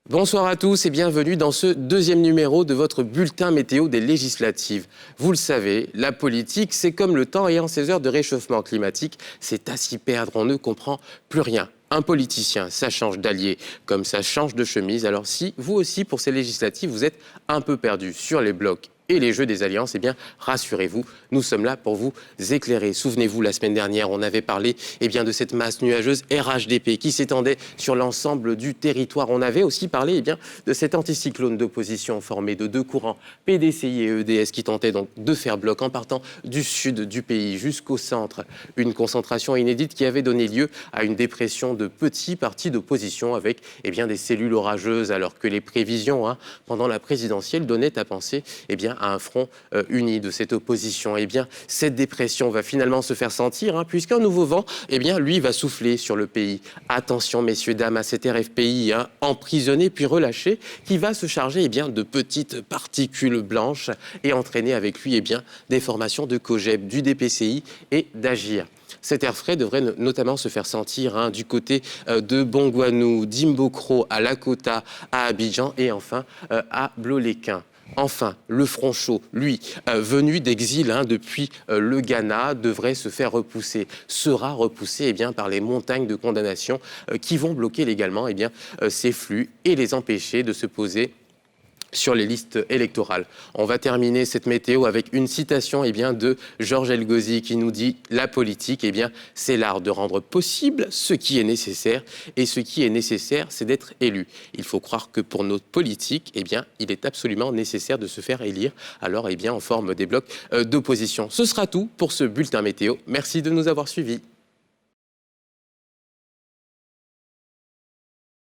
Bonsoir à tous et bienvenue dans ce deuxième numéro de votre bulletin météo des législatives. Vous le savez, la politique, c'est comme le temps et en ces heures de réchauffement climatique, c'est à s'y perdre, on ne comprend plus rien. Un politicien, ça change d'allié comme ça change de chemise. Alors si vous aussi, pour ces législatives, vous êtes un peu perdu sur les blocs et les jeux des alliances, eh bien, rassurez-vous, nous sommes là pour vous éclairer. Souvenez-vous, la semaine dernière, on avait parlé de cette masse nuageuse RHDP qui s'étendait sur l'ensemble du territoire. On avait aussi parlé de cet anticyclone d'opposition formé de deux courants, PDCI et EDS, qui tentaient donc de faire bloc en partant du sud du pays jusqu'au centre. Une concentration inédite qui avait donné lieu à une dépression de petits partis d'opposition avec des cellules orageuses, alors que les prévisions pendant la présidentielle donnaient à penser à un front uni de cette opposition. Cette dépression va finalement se faire sentir, puisqu'un nouveau vent, lui, va souffler sur le pays. Attention, messieurs, dames, à cet RFPI emprisonné puis relâché, qui va se charger de petites particules blanches et entraîner avec lui des formations de COGEB, du DPCI et d'Agir. Cet air frais devrait notamment se faire sentir du côté de Bongouanou, d'Imbokro, à Lakota, à Abidjan et enfin à Blot-les-Quins. Enfin, le front chaud, lui, venu d'exil depuis le Ghana, devrait se faire repousser, sera repoussé par les montagnes de condamnation qui vont bloquer légalement ces flux et les empêcher de se poser sur les listes électorales. On va terminer cette météo avec une citation de Georges Elgozi qui nous dit « La politique, c'est l'art de rendre possible ce qui est nécessaire et ce qui est nécessaire, c'est d'être élu. Il faut croire que pour notre politique, il est absolument nécessaire de se faire élire. Alors, on forme des blocs d'opposition. » Ce sera tout pour ce bulletin météo. Merci de nous avoir suivis.